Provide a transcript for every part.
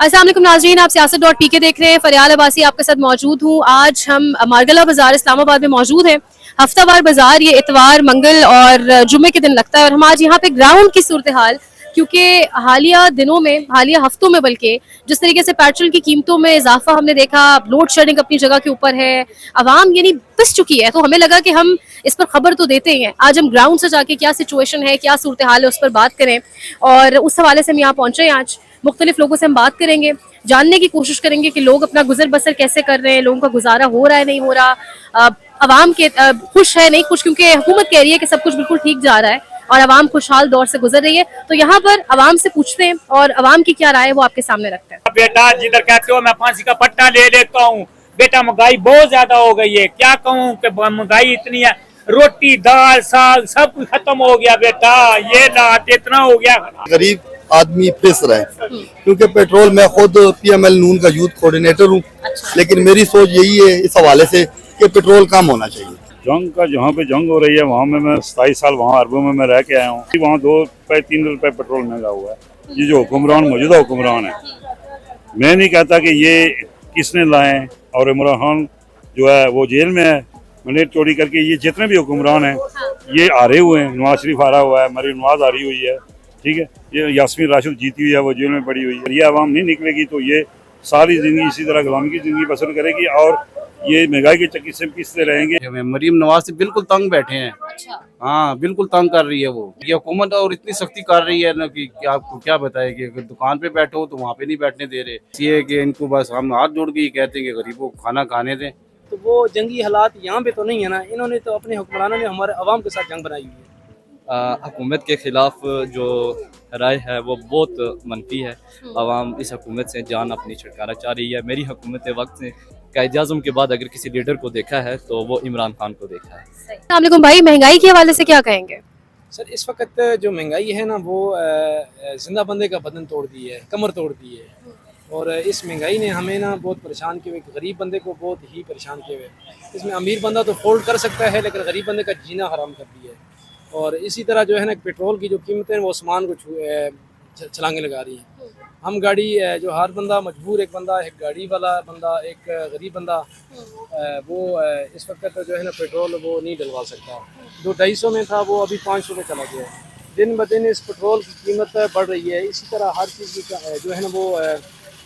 अस्सलाम वालेकुम नाज़रीन, आप सियासत.pk देख रहे हैं। फरियाल अब्बासी आपके साथ मौजूद हूँ। आज हम मारगला बाजार इस्लामाबाद में मौजूद हैं। हफ्तावार बाजार ये इतवार, मंगल और जुम्मे के दिन लगता है और हम आज यहाँ पे ग्राउंड की सूरत हाल, क्योंकि हालिया दिनों में, हालिया हफ्तों में बल्कि जिस तरीके से पेट्रोल की कीमतों में इजाफा हमने देखा, लोड शेडिंग अपनी जगह के ऊपर है, आवाम यानी पिस चुकी है, तो हमें लगा कि हम इस पर खबर तो देते ही हैं। आज हम ग्राउंड से जाके क्या सिचुएशन है, क्या सूरत हाल है, उस पर बात करें और उस हवाले से हम यहाँ पहुंचे हैं। आज मुख्तलिफ लोगों से हम बात करेंगे, जानने की कोशिश करेंगे कि लोग अपना गुजर बसर कैसे कर रहे हैं, लोगों का गुजारा हो रहा है नहीं हो रहा, अवाम के खुश है नहीं खुश, क्योंकि हुकूमत कह रही है कि सब कुछ बिल्कुल ठीक जा रहा है और अवाम खुशहाल दौर से गुजर रही है। तो यहाँ पर अवाम से पूछते हैं और अवाम की क्या राय है वो आपके सामने रखते हैं। बेटा जिधर कहते हो मैं फांसी का पट्टा ले लेता हूँ। बेटा महंगाई बहुत ज्यादा हो गई है, क्या कहूँ कि महंगाई इतनी है, रोटी दाल साग सब कुछ खत्म हो गया बेटा, ये ना इतना हो गया। गरीब आदमी पिस रहा है क्योंकि पेट्रोल, मैं खुद PML नून का यूथ कोऑर्डिनेटर हूँ। लेकिन मेरी सोच यही है इस हवाले से कि पेट्रोल कम होना चाहिए। जंग का जहाँ पे जंग हो रही है वहाँ में मैं 27 साल वहाँ अरबों में मैं रह के आया हूँ। वहाँ 2 रुपए 3 रुपए पेट्रोल महंगा हुआ है। ये जो हुक्मरान मौजूदा हुक्मरान है, मैं नहीं कहता कि ये किसने लाए, और इमरान खान जो है वो जेल में है मनी चोरी करके। ये जितने भी हुक्मरान हैं ये हारे हुए हैं। नवाज शरीफ हारा हुआ है, मरीम नवाज हारी हुई है, ठीक है। ये यास्मीन राशिद जीती हुई है, वो जेल में पड़ी हुई है। ये आवाम नहीं निकलेगी तो ये सारी जिंदगी इसी तरह गुलामी की जिंदगी बसर करेगी और ये महंगाई के चक्की से पिसते रहेंगे। मरीम नवाज से बिल्कुल तंग बैठे हैं। हाँ, बिल्कुल तंग कर रही है वो ये हुकूमत, और इतनी सख्ती कर रही है ना कि क्या आपको क्या बताए कि अगर दुकान पे बैठे हो तो वहाँ पे नहीं बैठने दे रहे। ये कि इनको बस हम हाथ जोड़ के ही कहते हैं कि गरीबों को खाना खाने दें। तो वो जंगी हालात यहाँ पे तो नहीं है ना, इन्होंने तो अपने हुक्मरानों ने हमारे अवाम के साथ जंग बनाई हुई है। हुकूमत के ख़िलाफ़ जो राय है वो बहुत मनफी है। आवाम इस हुकूमत से जान अपनी छुटकारा चाह रही है। मेरी हुकूमत वक्त से कायद-ए-आज़म के बाद अगर किसी लीडर को देखा है तो वो इमरान खान को देखा है। अस्सलाम वालेकुम भाई, महंगाई के हवाले से क्या कहेंगे? सर इस वक्त जो महंगाई है ना वो जिंदा बंदे का बदन तोड़ दी है, कमर तोड़ दी है। और इस महंगाई ने हमें ना बहुत परेशान किए हुए, गरीब बंदे को बहुत ही परेशान किए हुए। इसमें अमीर बंदा तो फोल्ड कर सकता है लेकिन गरीब बंदे का जीना हराम कर दिया है। और इसी तरह जो है ना पेट्रोल की जो कीमतें वो आसमान को छलांगे लगा रही हैं। हम गाड़ी जो हर बंदा मजबूर, एक बंदा, एक गाड़ी वाला बंदा, एक गरीब बंदा, वो इस वक्त तो जो है ना पेट्रोल वो नहीं डलवा सकता। जो 250 में था वो अभी 500 में चला गया है। दिन ब दिन इस पेट्रोल की कीमत बढ़ रही है। इसी तरह हर चीज़ की जो है ना वो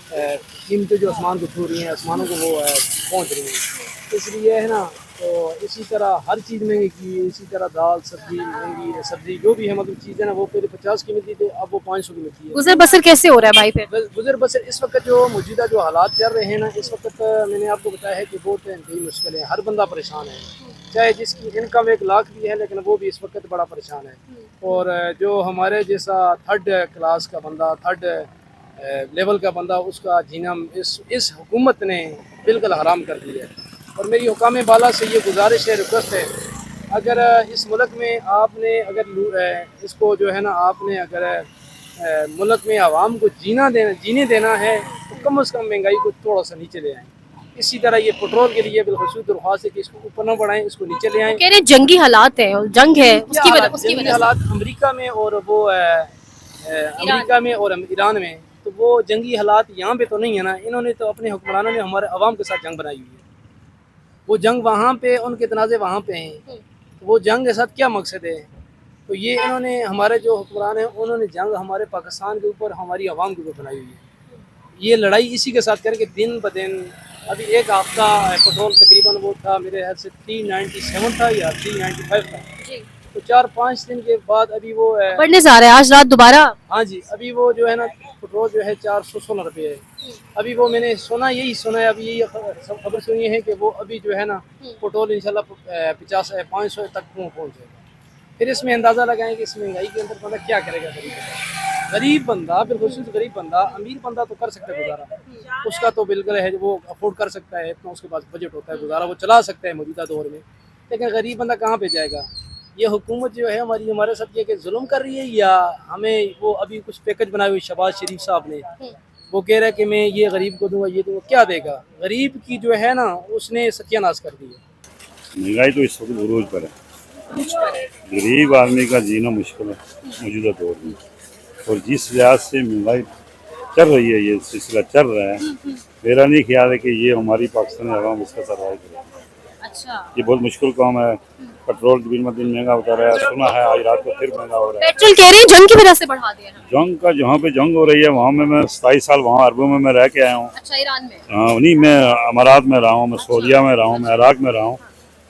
कीमतें जो आसमान को छू रही हैं, आसमानों को वो पहुँच रही हैं। इसलिए है ना, तो इसी तरह हर चीज़ महंगी की, इसी तरह दाल सब्जी महंगी है, सब्जी जो भी है मतलब चीज़ है ना वो पहले 50 की मिलती थी, अब वो 500 की मिलती है। गुजर बसर कैसे हो रहा है भाई फिर? गुजर बसर इस वक्त जो मौजूदा जो हालात चल रहे हैं ना, इस वक्त मैंने आपको बताया है कि बहुत इंतहाई मुश्किल है। हर बंदा परेशान है, चाहे जिसकी इनकम 1 लाख भी है लेकिन वो भी इस वक्त बड़ा परेशान है। और जो हमारे जैसा थर्ड क्लास का बंदा, थर्ड लेवल का बंदा, उसका जीना इस हुकूमत ने बिल्कुल हराम कर दिया है। और मेरी हुकाम बाला से ये गुजारिश है, रिक्वेस्ट है, अगर इस मुल्क में आपने अगर इसको जो है ना आपने अगर मुल्क में आवाम को जीने देना है तो कम से कम महंगाई को थोड़ा सा नीचे ले आएँ। इसी तरह ये पेट्रोल के लिए बिलखुसूस दरख्वास्त है कि इसको ऊपर न बढ़ाएं, इसको नीचे ले आएँ। कह रहे जंगी हालात है, जंग है उसकी वजह हालात अमेरिका में और वो अमेरिका में और ईरान में, तो वो जंगी हालात यहाँ पे तो नहीं है ना। इन्होंने तो अपने हुक्मरानों ने हमारे अवाम के साथ जंग बनाई हुई है। वो जंग वहाँ पे, उनके तनाज़े वहाँ पे हैं, तो वो जंग के साथ क्या मकसद है? तो ये इन्होंने हमारे जो हुक्मरान हैं उन्होंने जंग हमारे पाकिस्तान के ऊपर, हमारी आवाम के ऊपर बनाई हुई है। ये लड़ाई इसी के साथ करके दिन ब दिन, अभी एक हफ्ता पेट्रोल तकरीबन वो था मेरे ख्याल से 397 था या 395 था, तो 4-5 दिन के बाद अभी वो बढ़ने जा रहा है। आज रात दोबारा, हाँ जी, अभी वो जो है ना पेट्रोल जो है 416 रुपये है। अभी वो मैंने यही सुना है, अभी यही खबर सुनी है कि वो अभी जो है ना पेट्रोल इंशाल्लाह 500 तक पहुँचेगा। फिर इसमें अंदाज़ा लगाएं कि इस महंगाई के अंदर बंदा क्या करेगा। गरीब बंदा, बिलखुसूस गरीब बंदा, अमीर बंदा तो कर सकता है गुजारा, उसका तो बिल्कुल है, वो अफोर्ड कर सकता है, इतना उसके पास बजट होता है, गुजारा वो चला सकता है मौजूदा दौर में। लेकिन गरीब बंदा कहाँ पे जाएगा? ये हुकूमत जो है हमारे साथ ये कि जुल्म कर रही है, या हमें वो अभी कुछ पैकेज बनाए हुए शहबाज शरीफ साहब ने, वो कह रहा है कि मैं ये गरीब को दूंगा, ये दूंगा, क्या देगा? गरीब की जो है ना उसने सत्यानाश कर दी है। महंगाई तो इस वक्त उरूज पर है, गरीब आदमी का जीना मुश्किल है मौजूदा दौर में। और जिस लिहाज से महंगाई चल रही है, ये सिलसिला चल रहा है। मेरा नहीं ख्याल है कि ये हमारी पाकिस्तानी अवाम इसका सर्वाइव करेगी। अच्छा, ये बहुत मुश्किल काम है। पेट्रोल दिन ब दिन महंगा होता रहा है, सुना है आज रात को फिर महंगा हो रहा है। पेट्रोल कह रहे हैं जंग की वजह से बढ़ा दिया है। जंग का जहाँ पे जंग हो रही है वहाँ में मैं 27 साल वहाँ अरबों में मैं रह के आया हूँ। अच्छा, ईरान में। हाँ, नहीं मैं अमारात में रहा हूँ, मैं सऊदीया में रहा हूँ, मैं इराक में रहा हूँ,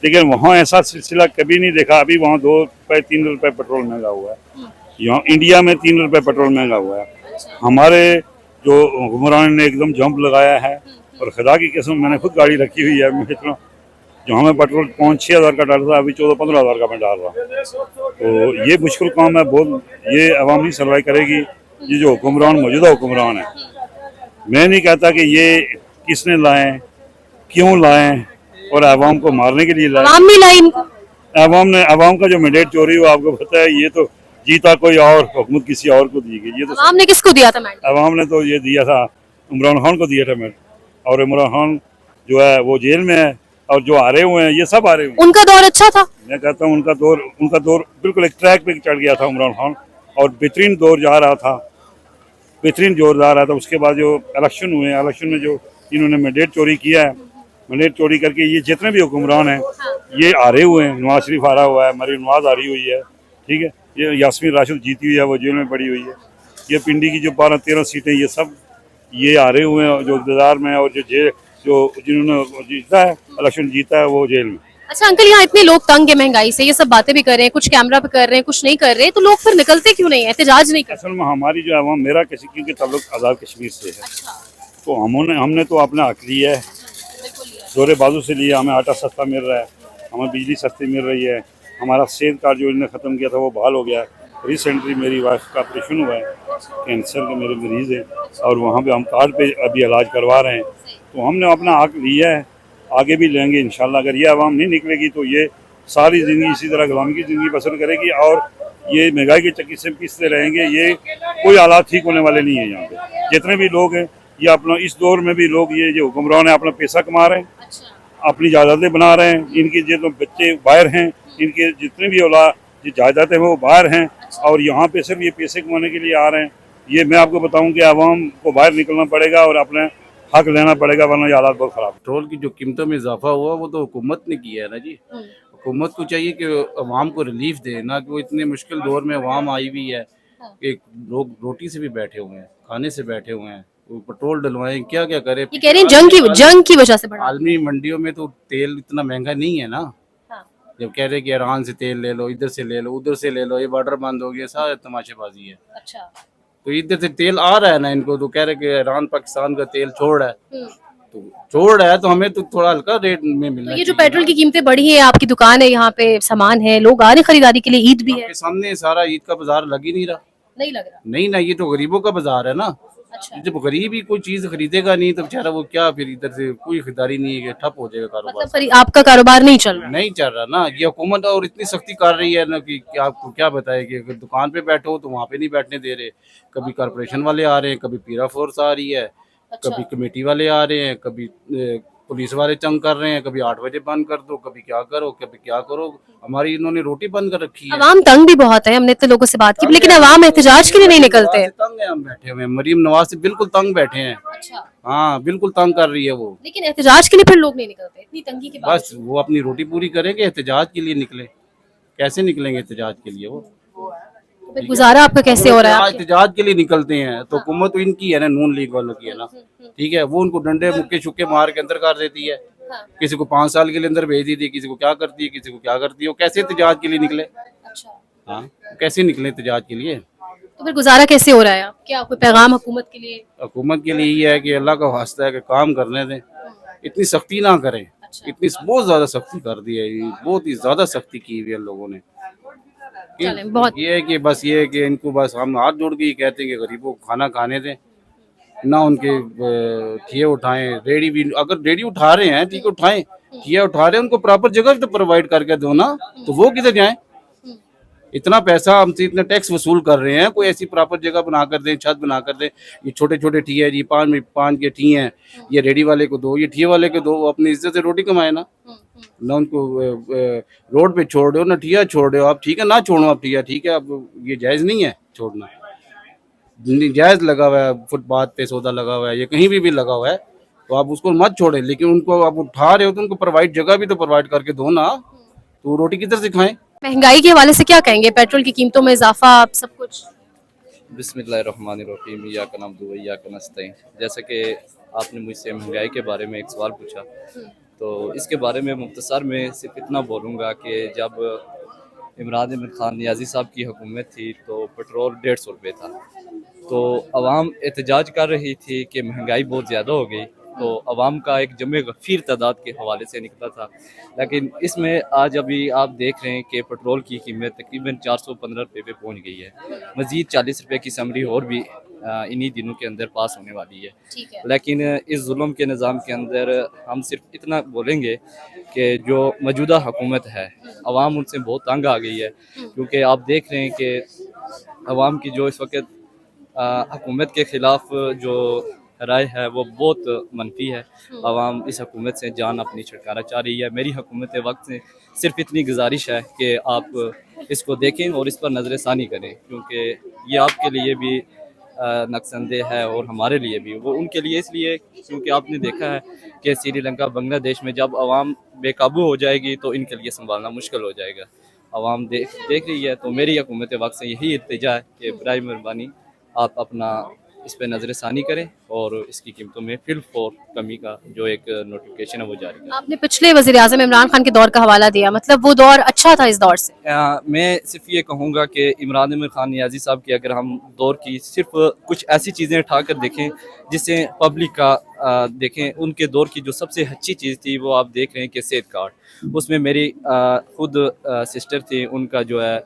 लेकिन वहाँ ऐसा सिलसिला कभी नहीं देखा। अभी वहाँ 2 रुपए 3 रुपए पेट्रोल महंगा हुआ है। यहाँ इंडिया में 3 रुपए पेट्रोल महंगा हुआ है। हमारे जो हुक्मरान ने एकदम जंप लगाया है, और खुदा की कसम मैंने खुद गाड़ी रखी हुई है। मैं इतना जहाँ में पेट्रोल 5-6 हज़ार का डाल था, अभी 14-15 हज़ार का मैं डाल रहा हूँ। तो ये मुश्किल काम है बहुत, ये अवाम नहीं सर्वाइव करेगी। ये जो हुक्मरान मौजूदा हुक्मरान है, मैं नहीं कहता कि ये किसने लाए, क्यों लाए और अवाम को मारने के लिए लाए। आवाम ने लाई इनको। अवाम का जो मैंडेट चोरी हुआ आपको पता है, ये तो जीता कोई और, हुकूमत किसी और को दी गई। ये तो आवाम ने किसको दिया था मैंडेट? अवाम ने तो ये दिया था, इमरान खान को दिया था मैंडेट, और इमरान खान जो है वो जेल में है, और जो आ रहे हुए हैं ये सब आ रहे हुए हैं। उनका दौर अच्छा था। मैं कहता हूँ उनका दौर बिल्कुल एक ट्रैक पे चढ़ गया था इमरान खान, और बेहतरीन दौर जा रहा था, बेहतरीन जोर जा रहा था। उसके बाद जो इलेक्शन हुए, इलेक्शन में जो इन्होंने मैंडेट चोरी किया है, मैंडेट चोरी करके ये जितने भी हुक्मरान हैं ये आ रहे हुए हैं। नवाज शरीफ आ रहा हुआ है, मरीम नवाज आ रही हुई है, ठीक है, ये यास्मीन राशिद जीती हुई है, वो जेल में पड़ी हुई है। ये पिंडी की जो 12-13 सीटें ये सब ये आ रहे हुए हैं जो इक़्तिदार में है, और जो जिन्होंने जीता है, इलेक्शन जीता है, वो जेल में। अच्छा अंकल, यहाँ इतने लोग तंग है महंगाई से, ये सब बातें भी कर रहे हैं, कुछ कैमरा पे कर रहे हैं, कुछ नहीं कर रहे, तो लोग फिर निकलते क्यों नहीं है, एहतजाज नहीं करते? असल में हमारी जो अवाम, मेरा किसी क्योंकि ताल्लुक आज़ाद कश्मीर से है, तो हमने तो अपना हक लिया है, जोरे बाजू से लिया। हमें आटा सस्ता मिल रहा है, हमें बिजली सस्ती मिल रही है, हमारा सेहत कार्ड जो इन्होंने ख़त्म किया था वो बहाल हो गया है। रिसेंटली मेरी वाइफ का ऑपरेशन हुआ है, कैंसर के मेरे मरीज़ हैं, और वहाँ पे हम कार्ड पे अभी इलाज करवा रहे हैं। तो हमने अपना हक लिया है, आगे भी लेंगे इंशाल्लाह। अगर ये आवाम नहीं निकलेगी तो ये सारी ज़िंदगी इसी तरह गुलामी की ज़िंदगी बसर करेगी, और ये महंगाई के चक्की से पिसते रहेंगे। ये कोई हालात ठीक होने वाले नहीं है। यहाँ पे जितने भी लोग हैं, ये अपना इस दौर में भी लोग, ये जो हुक्मरान है अपना पैसा कमा रहे हैं, अपनी जायदादें बना रहे हैं। इनके जो तो बच्चे बाहर हैं, इनके जितने भी औलाद जो जायदादें हैं वो बाहर हैं, और यहाँ पे सिर्फ ये पैसे कमाने के लिए आ रहे हैं। ये मैं आपको बताऊं कि आवाम को बाहर निकलना पड़ेगा और अपने हक लेना पड़ेगा, वरना ये हालात बहुत खराब। पेट्रोल की जो कीमतों में इजाफा हुआ वो तो हुकूमत ने किया है ना जी। हुकूमत को चाहिए कि अवाम को रिलीफ दे, ना कि वो इतने मुश्किल दौर में अवाम आई हुई है कि लोग रोटी से भी बैठे हुए हैं, खाने से बैठे हुए हैं, वो पेट्रोल डलवाएं, क्या क्या करें। ये कह रहे हैं जंग की वजह से बढ़ा। आलमी मंडियों में तो तेल इतना महंगा नहीं है ना। जब कह रहे कि ईरान से तेल ले लो, इधर से ले लो, उधर से ले लो, ये बॉर्डर बंद हो गया, सारा तमाशेबाजी है। अच्छा, तो इधर से तेल आ रहा है ना इनको, तो कह रहे कि ईरान पाकिस्तान का तेल छोड़ रहा है, तो छोड़ रहा है तो हमें तो थोड़ा हल्का रेट में मिलना तो ये जो चाहिए पेट्रोल की कीमतें बढ़ी हैं, आपकी दुकान है, यहाँ पे सामान है, लोग आ रहे हैं खरीदारी के लिए, ईद भी है। आपके सामने सारा ईद का बाजार लग ही नहीं रहा। नहीं लग रहा। नहीं ना, ये तो गरीबों का बाजार है ना। अच्छा, जब गरीब ही कोई चीज खरीदेगा नहीं तो बेचारा वो क्या, फिर इधर से कोई खरीदारी नहीं है, ठप हो जाएगा कारोबार। मतलब आपका कारोबार नहीं चल रहा। नहीं चल रहा ना, ये हुकूमत और इतनी सख्ती कर रही है ना कि आपको क्या बताए कि अगर दुकान पे बैठो तो वहाँ पे नहीं बैठने दे रहे। कभी कारपोरेशन वाले आ रहे हैं, कभी पीरा फोर्स आ रही है, कभी कमेटी वाले आ रहे हैं, कभी पुलिस वाले तंग कर रहे हैं, कभी 8 बजे बंद कर दो, कभी क्या करो, कभी क्या करो। हमारी इन्होंने रोटी बंद कर रखी है। अवाम तंग भी बहुत है, हमने इतने लोगों से बात की, लेकिन अवाम एहतजाज के लिए नहीं निकलते। तंग है, हम बैठे हुए हैं, मरीम नवाज से बिल्कुल तंग बैठे हैं। अच्छा, हाँ बिल्कुल तंग कर रही है वो। लेकिन एहतजाज के लिए फिर लोग नहीं निकलते, इतनी तंगी के बाद। बस वो अपनी रोटी पूरी करेंगे, एहतजाज के लिए निकले। कैसे निकलेंगे एहतजाज के लिए वो? फिर गुजारा आपका कैसे हो रहा है? एहतजाज के लिए निकलते हैं तो हुकूमत तो इनकी है ना, नून लीग वालों की है ना, ठीक है। वो उनको डंडे मुक्के छुक्के मार के अंदर कर देती है। किसी को 5 साल के लिए अंदर भेज देती है, किसी को क्या करती है, किसी को क्या करती है। वो कैसे एहतजाज के लिए निकले? अच्छा, हाँ, कैसे निकले एहतजाज के लिए? तो फिर गुजारा कैसे हो रहा है? क्या कोई पैगाम हुकूमत के लिए? हुकूमत के लिए ये है कि अल्लाह का वास्ता है कि काम करने दें, इतनी सख्ती ना करें। इतनी बहुत ज्यादा सख्ती कर दी है, बहुत ही ज्यादा सख्ती की हुई है लोगों ने। बहुत ये है कि बस ये है कि इनको बस हम हाथ जोड़ के ही कहते हैं कि गरीबों को खाना खाने दें, ना उनके ठिये उठाएं। रेडी भी अगर रेडी उठा रहे हैं ठीक है, उठाएं, ठिया उठा रहे हैं उनको प्रॉपर जगह तो प्रोवाइड करके दो ना, तो वो किधर जाएं? इतना पैसा हमसे, इतना टैक्स वसूल कर रहे हैं, कोई ऐसी प्रॉपर जगह बना कर दें, छत बना कर दें। ये छोटे छोटे ठिये है जी, 5 के ठिये हैं, ये रेडी वाले को दो, ये ठिये वाले को दो, वो अपनी इज्जत से रोटी कमाए ना। ना उनको रोड पे छोड़ दो, ना ठिया छोड़ दो आप, ठीक है, ना छोड़ो आप ठिया, ठीक है, अब ये जायज़ नहीं है छोड़ना। जायज़ लगा हुआ है, फुटपाथ पे सौदा लगा हुआ है, ये कहीं भी लगा हुआ है, तो आप उसको मत छोड़ें। लेकिन उनको आप उठा रहे हो तो उनको प्रोवाइड जगह भी तो प्रोवाइड करके दो ना, तो रोटी किधर से खाएं? महंगाई के हवाले से क्या कहेंगे? पेट्रोल की कीमतों में इजाफा, सब कुछ। बिस्मिल्लाहिर्रहमानिर्रहीम, इय्याका नअबुदु व इय्याका नस्तईन। जैसे कि आपने मुझसे महंगाई के बारे में एक सवाल पूछा, तो इसके बारे में मुख्तसर में सिर्फ इतना बोलूँगा कि जब इमरान अहमद खान नियाज़ी साहब की हुकूमत थी तो पेट्रोल 150 रुपये था, तो अवाम एहतजाज कर रही थी कि महंगाई बहुत ज़्यादा हो गई, तो अवाम का एक जमे गफ़ीर तादाद के हवाले से निकला था। लेकिन इसमें आज अभी आप देख रहे हैं कि पेट्रोल की कीमत तकरीबन 415 रुपये पे पहुँच गई है। मज़ीद 40 रुपये की समरी और भी इन्हीं दिनों के अंदर पास होने वाली है। ठीक है। लेकिन इस जुल्म के निज़ाम के अंदर हम सिर्फ इतना बोलेंगे कि जो मौजूदा हुकूमत है, अवाम उनसे बहुत तंग आ गई है, क्योंकि आप देख रहे हैं कि अवाम की जो इस वक्त हुकूमत के ख़िलाफ़ जो राय है वो बहुत मनफी है। अवाम इस हुकूमत से जान अपनी छुटकारा चाह रही है। मेरी हुकूमत वक्त से सिर्फ इतनी गुजारिश है कि आप इसको देखें और इस पर नज़र षानी करें, क्योंकि ये आपके लिए भी नुकसानदेह है और हमारे लिए भी। वो उनके लिए इसलिए क्योंकि आपने देखा है कि श्रीलंका बांग्लादेश में जब अवाम बेकाबू हो जाएगी तो इनके लिए संभालना मुश्किल हो जाएगा। अवाम देख रही है, तो मेरी हुकूमत वक्त से यही इल्तिजा है कि बराए मेहरबानी आप अपना इस पर नज़र षानी करें और इसकी कीमतों में फिल फॉर कमी का जो एक नोटिफिकेशन है वो जारी करें। आपने पिछले वज़ीर-ए-आज़म इमरान खान के दौर का हवाला दिया, मतलब वो दौर अच्छा था इस दौर से? मैं सिर्फ ये कहूँगा कि इमरान अहमद खान नियाज़ी साहब की अगर हम दौर की सिर्फ कुछ ऐसी चीज़ें उठा कर देखें जिससे पब्लिक का देखें, उनके दौर की जो सबसे अच्छी चीज़ थी वो आप देख रहे हैं कि सेहत कार्ड। उसमें मेरी खुद सिस्टर थी, उनका जो है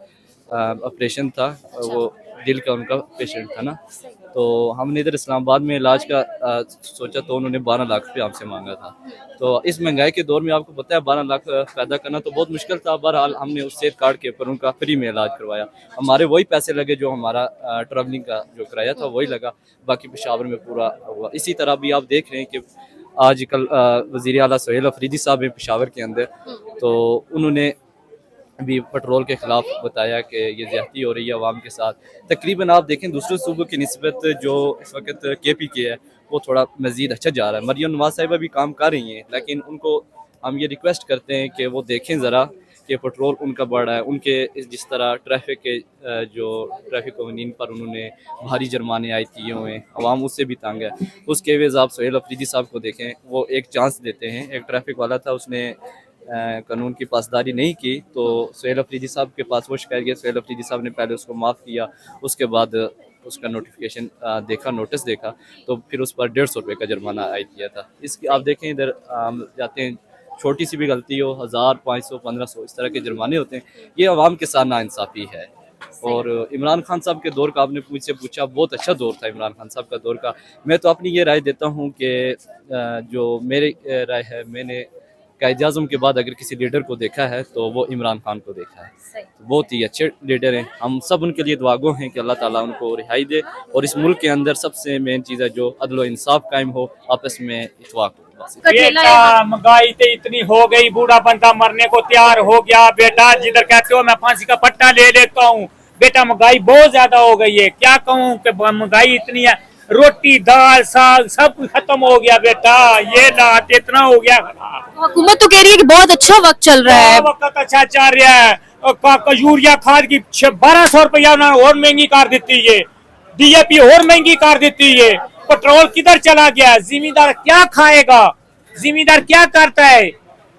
ऑपरेशन था, वो दिल का उनका पेशेंट था ना, तो हमने इधर इस्लामाबाद में इलाज का सोचा तो उन्होंने 12 लाख रुपये हमसे मांगा था। तो इस महंगाई के दौर में आपको पता है 12 लाख पैदा करना तो बहुत मुश्किल था। बहरहाल हमने उस सेहत कार्ड के ऊपर उनका फ्री में इलाज करवाया। हमारे वही पैसे लगे जो हमारा ट्रैवलिंग का जो किराया था वही लगा, बाकी पेशावर में पूरा हुआ। इसी तरह भी आप देख रहे हैं कि आजकल वज़ीर आला सोहेल अफरीदी साहब हैं पेशावर के अंदर, तो उन्होंने भी पेट्रोल के ख़िलाफ़ बताया कि ये ज़्यादती हो रही है अवाम के साथ। तकरीबन आप देखें दूसरे सूबों की निस्बत जो इस वक्त KP है वो थोड़ा मज़ीद अच्छा जा रहा है। मरियम नवाज़ साहिबा भी काम कर रही हैं, लेकिन उनको हम ये रिक्वेस्ट करते हैं कि वो देखें ज़रा कि पेट्रोल उनका बढ़ रहा है। उनके जिस तरह ट्रैफिक के जो ट्रैफिक कवानीन पर उन्होंने भारी जुर्माने आयद किए हुए हैं, अवाम उससे भी तंग है। उसके एवज़ आप सोहेल अफरीदी साहब को देखें, वो एक चांस देते हैं। एक ट्रैफिक वाला था, उसने कानून की पासदारी नहीं की, तो सोहेल अफरीदी साहब के पास वो शिकायत गया। सोहेल अफरीदी साहब ने पहले उसको माफ़ किया, उसके बाद उसका नोटिफिकेशन देखा, नोटिस देखा, तो फिर उस पर 150 रुपये का जुर्माना आयद किया था। इसकी आप देखें इधर हम जाते हैं, छोटी सी भी गलती हो 1000, 500, 1500 इस तरह के जुर्माने होते हैं। ये अवाम के साथ नाइंसाफ़ी है। और इमरान खान साहब के दौर का आपने मुझसे पूछा, बहुत अच्छा दौर था इमरान खान साहब का दौर का। मैं तो अपनी ये राय देता हूँ कि जो मेरी राय है, मैंने कायद-ए-आज़म के बाद अगर किसी लीडर को देखा है तो वो इमरान खान को देखा है। बहुत ही अच्छे लीडर हैं, हम सब उनके लिए दुआगो हैं कि अल्लाह ताला उनको रिहाई दे और इस मुल्क के अंदर सबसे मेन चीज़ है जो अदल व इंसाफ कायम हो, आपस में इत्तेफाक हो। बेटा महंगाई तो इतनी हो गई, बूढ़ा बंदा मरने को तैयार हो गया। बेटा जिधर कहते हो मैं फांसी का पट्टा ले लेता हूँ। बेटा महंगाई बहुत ज्यादा हो गई है, क्या कहूँ कि महंगाई इतनी है, रोटी दाल साग सब कुछ खत्म हो गया। बेटा ये लात इतना हो गया। हुकूमत तो कह रही है कि बहुत अच्छा वक्त चल रहा है। वक्त अच्छा चल रहा है। यूरिया खाद की 1200 रुपया और महंगी कर देती है, DAP और महंगी कर देती है। पेट्रोल किधर चला गया? जिम्मेदार क्या खाएगा? जिम्मेदार क्या करता है?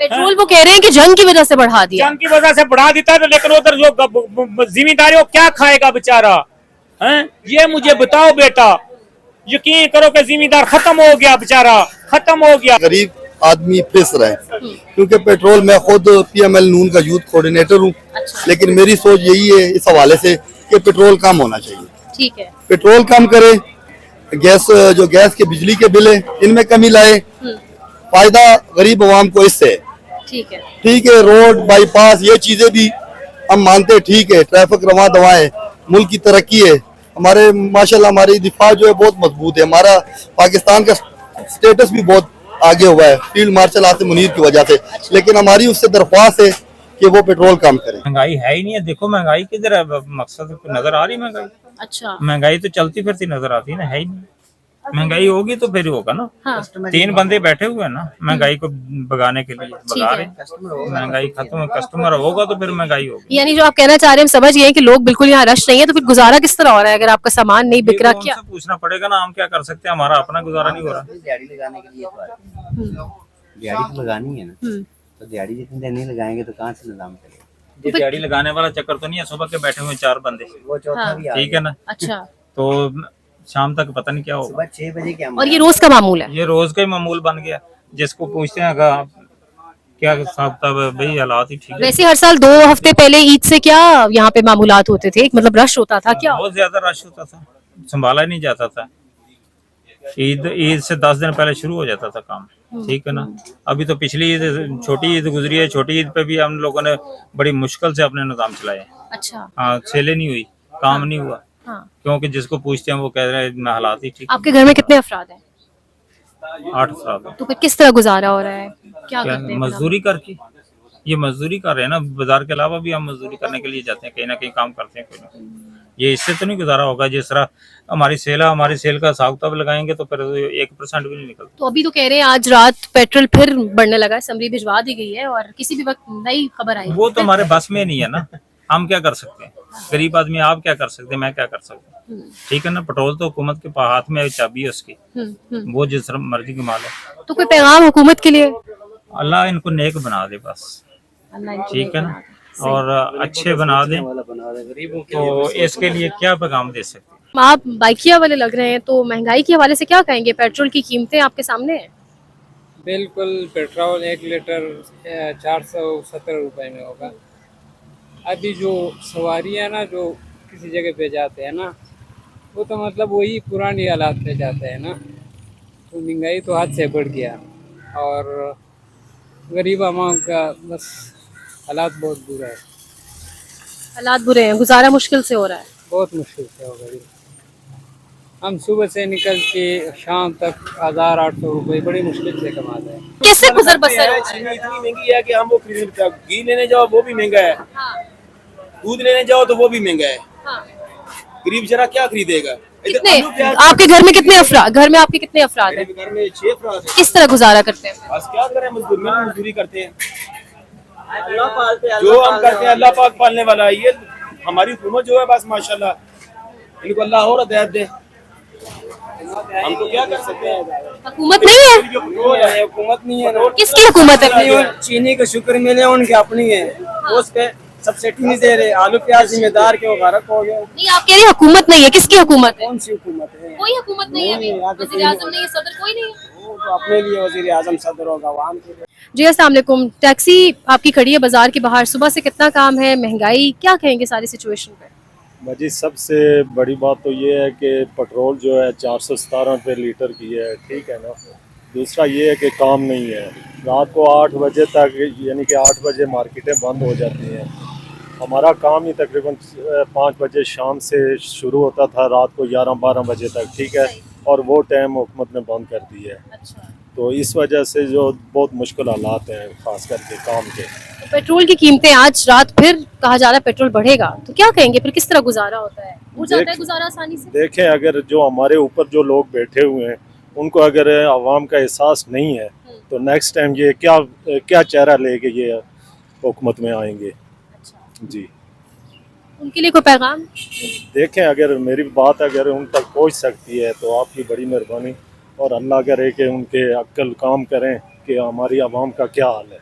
पेट्रोल वो कह रहे हैं कि जंग की वजह से बढ़ा दिया। जंग की वजह से बढ़ा देता है, लेकिन उधर जो जिम्मेदारी वो क्या खाएगा बेचारा? हैं, ये मुझे बताओ बेटा। यकीन करो कि जिम्मेदार खत्म हो गया, बेचारा खत्म हो गया। गरीब आदमी फिस रहे हैं, क्योंकि पेट्रोल, मैं खुद PML नून का यूथ कोऑर्डिनेटर हूँ। लेकिन मेरी सोच यही है इस हवाले से कि पेट्रोल कम होना चाहिए। ठीक है, पेट्रोल कम करे, गैस के बिजली के बिल है इनमें कमी लाए, फायदा गरीब आवाम को इससे है। ठीक है, रोड बाईपास ये चीजें भी हम मानते हैं, ठीक है, ट्रैफिक रवा दवा है, मुल्क की तरक्की है, हमारे माशाल्लाह हमारी दिफा जो है बहुत मजबूत है, हमारा पाकिस्तान का स्टेटस भी बहुत आगे हुआ है फील्ड मार्शल आसिम मुनीर की वजह से। लेकिन हमारी उससे दरख्वास्त है कि वो पेट्रोल कम करें। महंगाई है ही नहीं है, देखो महंगाई किधर है, मकसद नजर आ रही महंगाई। अच्छा महंगाई तो चलती फिरती नजर आती है ना, है ही नहीं। महंगाई होगी तो फिर होगा ना। हाँ 3 बंदे बैठे हुए हैं ना महंगाई को भगाने के लिए, भगा रहे हैं। महंगाई खत्म, कस्टमर होगा तो फिर महंगाई होगी। यानी जो आप कहना चाह रहे हैं हम समझ गए कि लोग बिल्कुल यहाँ रश नहीं है, तो फिर गुजारा किस तरह हो रहा है अगर आपका सामान नहीं बिक रहा? ये तो क्या उनसे पूछना पड़ेगा ना, हम क्या कर सकते हैं, हमारा अपना गुजारा नहीं हो रहा। दिहाड़ी लगाने के लिए तो आते हैं। दिहाड़ी तो लगानी है ना, तो दिहाड़ी जितनी देर नहीं लगाएंगे तो कहाँ से निजाम चलेगा। ये दिहाड़ी लगाने वाला चक्कर तो नहीं है, सुबह के बैठे हुए 4 बंदे, वो चौथा भी आ ठीक है ना, अच्छा, तो शाम तक पता नहीं क्या होगा। सुबह 6 बजे क्या और ये रोज का मामूल है? ये रोज का ही मामूल बन गया। जिसको पूछते हैं अगर आप क्या हिसाब किताब है, भाई हालात ही ठीक है। वैसे हर साल 2 हफ्ते पहले ईद से क्या यहाँ पे मामूलात होते थे, एक मतलब रश होता था क्या? बहुत ज्यादा रश होता था, संभाला ही नहीं जाता था। ईद से 10 दिन पहले शुरू हो जाता था काम, ठीक है ना। अभी तो पिछली ईद, छोटी ईद गुजरी है, छोटी ईद पे भी हम लोगों ने बड़ी मुश्किल से अपने निजाम चलाए। अच्छा हाँ, सेलें नहीं हुई, काम नहीं हुआ, हाँ। क्योंकि जिसको पूछते हैं वो कह रहे हैं हालात ही ठीक। आपके घर में कितने अफराद हैं? 8 अफराद हैं। तो फिर किस तरह गुजारा हो रहा है, क्या क्या करते हैं? मजदूरी करके, ये मजदूरी कर रहे हैं ना, बाजार के अलावा भी हम मजदूरी करने के लिए जाते हैं, कहीं ना कहीं काम करते हैं कोई ना कोई। ये इससे तो नहीं गुजारा होगा। जिस तरह हमारी सेल का हिसाब किताब लगाएंगे तो फिर 1% भी नहीं निकलता। तो अभी तो कह रहे हैं आज रात पेट्रोल फिर बढ़ने लगा है, समरी भिजवा दी गई है और किसी भी वक्त नई खबर आई। वो तो हमारे बस में नहीं है ना, हम क्या कर सकते हैं, गरीब आदमी आप क्या कर सकते हैं, मैं क्या कर सकता हूँ, ठीक है ना। पेट्रोल तो हुकूमत के हाथ में चाबी है उसकी, वो जिस तरह मर्जी की माल है। तो कोई पैगाम हुकूमत के लिए? अल्लाह इनको नेक बना दे बस, ठीक है ना, और अच्छे बना दे, तो इसके लिए क्या पैगाम दे सकते हैं। आप बाइकिया वाले लग रहे हैं, तो महंगाई के हवाले से क्या कहेंगे? पेट्रोल की कीमतें आपके सामने हैं। बिल्कुल, पेट्रोल 1 लीटर 470 रुपए में होगा। अभी जो सवारी है ना, जो किसी जगह पे जाते हैं ना, वो तो मतलब वही पुरानी हालात पे जाते हैं ना। तो महंगाई तो हद से बढ़ गया और गरीब आवाम का बस हालात बहुत बुरा है, हालात बुरे हैं, गुजारा मुश्किल से हो रहा है। बहुत मुश्किल से हो गई। हम सुबह से निकल के शाम तक 1800 रुपये बड़ी मुश्किल से कमाते हैं। कैसे गुजर बसर हो रहा है? चीनी इतनी महंगी है कि हम वो खरीद नहीं सकते। घी लेने जाओ वो भी महंगा है, हाँ, दूध लेने जाओ तो वो भी महंगा है। हाँ। गरीब जरा क्या खरीदेगा। इधर कितने आलू प्याज- आपके घर में कितने अफराद? घर में आपके कितने अफराद हैं? मेरे घर में 6 अफराद हैं। किस तरह गुजारा करते हैं? बस क्या करें, मजदूरी करते हैं। जो हम करते हैं अल्लाह पाक पालने वाला है। ये हमारी हुकूमत जो है बस माशाल्लाह, इनको अल्लाह और हिदायत दे। हम तो क्या कर सकते हैं। हुकूमत नहीं है? हुकूमत नहीं है ना, किसकी हुकूमत है? चीनी का शुक्र मिले उनके अपनी है, उस पे सब्सिडी नहीं दे रहे। आलू प्याज जिम्मेदार के गारक हो गए। नहीं, आप कह रहे हैं हुकूमत नहीं है, किसकी हुकूमत है? कौन सी हुकूमत है? कोई हुकूमत नहीं है, नहीं, यहाँ पे वज़ीर आज़म नहीं है, सदर कोई नहीं है। वो तो अपने लिए वजीर आजम सदर होगा, आवाम के लिए। जी अस्सलाम वालेकुम। टैक्सी आपकी खड़ी है बाजार के बाहर, सुबह से कितना काम है, महंगाई, क्या कहेंगे सारी सिचुएशन पे? भाजी सबसे बड़ी बात तो ये है कि पेट्रोल जो है 417 रुपये लीटर की है, ठीक है ना। दूसरा ये है कि काम नहीं है, रात को 8 बजे तक, यानी कि 8 बजे मार्केटें बंद हो जाती हैं। हमारा काम ही तकरीबन 5 बजे शाम से शुरू होता था, रात को 11-12 बजे तक, ठीक है, और वो टाइम हुकूमत ने बंद कर दी है। अच्छा। तो इस वजह से जो बहुत मुश्किल हालात हैं खास करके काम के। तो पेट्रोल की कीमतें आज रात फिर कहा जा रहा है पेट्रोल बढ़ेगा, तो क्या कहेंगे फिर, किस तरह गुजारा होता है? हो जाता है गुजारा आसानी से? देखें, अगर जो हमारे ऊपर जो लोग बैठे हुए हैं उनको अगर आवाम का एहसास नहीं है तो नेक्स्ट टाइम ये क्या चेहरा लेके ये हुकूमत में आएंगे। अच्छा। जी उनके लिए कोई पैगाम? देखें, अगर मेरी बात अगर उन तक पहुंच सकती है तो आपकी बड़ी मेहरबानी, और अल्लाह करे कि उनके अक्ल काम करें कि हमारी आवाम का क्या हाल है।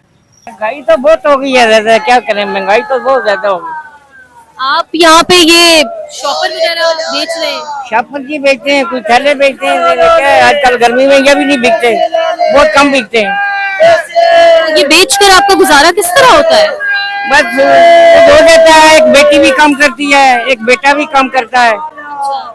महंगाई तो बहुत हो गई है, क्या करें, महंगाई तो बहुत ज्यादा हो गई। आप यहाँ पे ये शॉपर वगैरह बेच रहे हैं? शापर की बेचते हैं, कुछ थैले बेचते हैं, क्या है, आजकल गर्मी में ये भी नहीं बिकते, बहुत कम बिकते हैं। ये बेचकर आपका गुजारा किस तरह होता है? बस हो जाता है, एक बेटी भी काम करती है, एक बेटा भी काम करता है।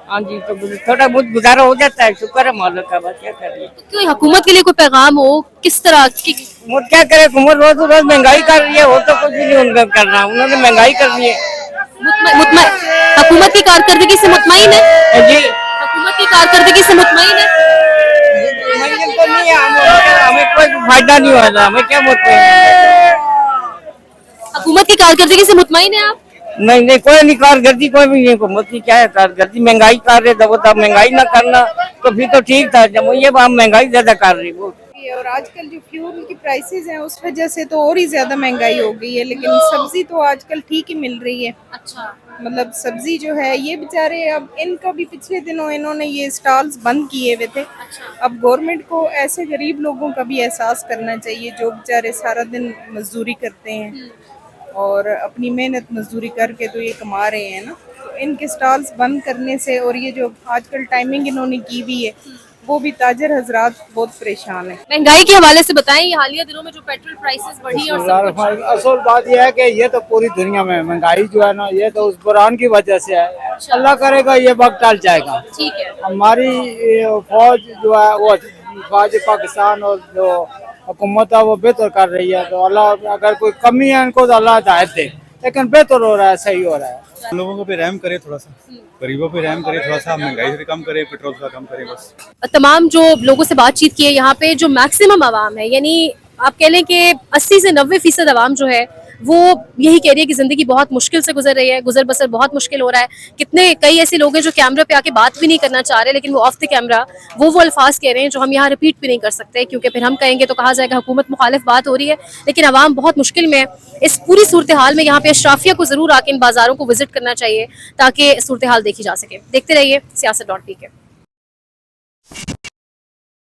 हाँ जी, तो थोड़ा बहुत गुजारा हो जाता है, शुक्र है मालिक का, बस क्या करिए। तो क्यों हुकूमत के लिए कोई पैगाम हो, किस तरह की? वो क्या करे, हुकूमत रोज रोज महंगाई कर रही है, वो तो कुछ भी नहीं उनका करना, उन्होंने महंगाई कर दी है। हुकूमत की कारकर्दगी से मुतमईन है? जी, हुकूमत की कारकर्दगी से मुतमईन है? तो नहीं है, हमें कोई फायदा नहीं हो रहा, हमें क्या मुतमईन। हुकूमत की कारकर्दगी से मुतमईन है आप? नहीं नहीं, कोई नहीं कारगर्दी, कोई भी नहीं हुकूमत की क्या है कारगर्दी। महंगाई कर रहे थे वो, तब महंगाई ना करना तो फिर तो ठीक था। जब ये बात महंगाई ज्यादा कर रही वो, और आजकल जो फ्यूल की प्राइसेस हैं उस वजह से तो और ही ज्यादा महंगाई हो गई है। लेकिन सब्जी तो आजकल ठीक ही मिल रही है। अच्छा, मतलब सब्जी जो है ये बेचारे, अब इनका भी पिछले दिनों इन्होंने ये स्टॉल्स बंद किए हुए थे। अब गवर्नमेंट को ऐसे गरीब लोगों का भी एहसास करना चाहिए जो बेचारे सारा दिन मजदूरी करते हैं और अपनी मेहनत मजदूरी करके तो ये कमा रहे हैं ना। तो इनके स्टॉल्स बंद करने से और ये जो आजकल टाइमिंग इन्होंने की हुई है वो भी ताजर हजरात बहुत परेशान है। महंगाई के हवाले से बताएं, ये हालिया दिनों में जो पेट्रोल प्राइसेस बढ़ी और सब कुछ। असल बात यह है कि ये तो पूरी दुनिया में महंगाई जो है ना, ये तो उस बुरान की वजह से है। अल्लाह करेगा ये वक्त टल जाएगा। ठीक है, हमारी फौज जो है वो फौज पाकिस्तान और जो हुकूमत है वो बेहतर कर रही है। तो अल्लाह अगर कोई कमी है इनको तो अल्लाह हिदायत दे, लेकिन बेहतर हो रहा है, सही हो रहा है। लोगों को पे रहम करे, थोड़ा सा गरीबों पे रहम करे, थोड़ा सा महंगाई से कम करे, पेट्रोल का कम करे बस। तमाम जो लोगों से बातचीत की है यहाँ पे, जो मैक्सिमम आवाम है, यानी आप कह लें कि 80 से 90% आवाम जो है वो यही कह रही है कि जिंदगी बहुत मुश्किल से गुजर रही है, गुजर बसर बहुत मुश्किल हो रहा है। कई ऐसे लोग हैं जो कैमरा पे आके बात भी नहीं करना चाह रहे, लेकिन वो ऑफ द कैमरा वो अल्फाज कह रहे हैं जो हम यहाँ रिपीट भी नहीं कर सकते, क्योंकि फिर हम कहेंगे तो कहा जाएगा हुकूमत मुखालिफ बात हो रही है। लेकिन आवाम बहुत मुश्किल में है। इस पूरी सूरत हाल में यहाँ पे अशराफिया को जरूर आके इन बाजारों को विजिट करना चाहिए ताकि सूरत हाल देखी जा सके। देखते रहिए Siyasat.pk।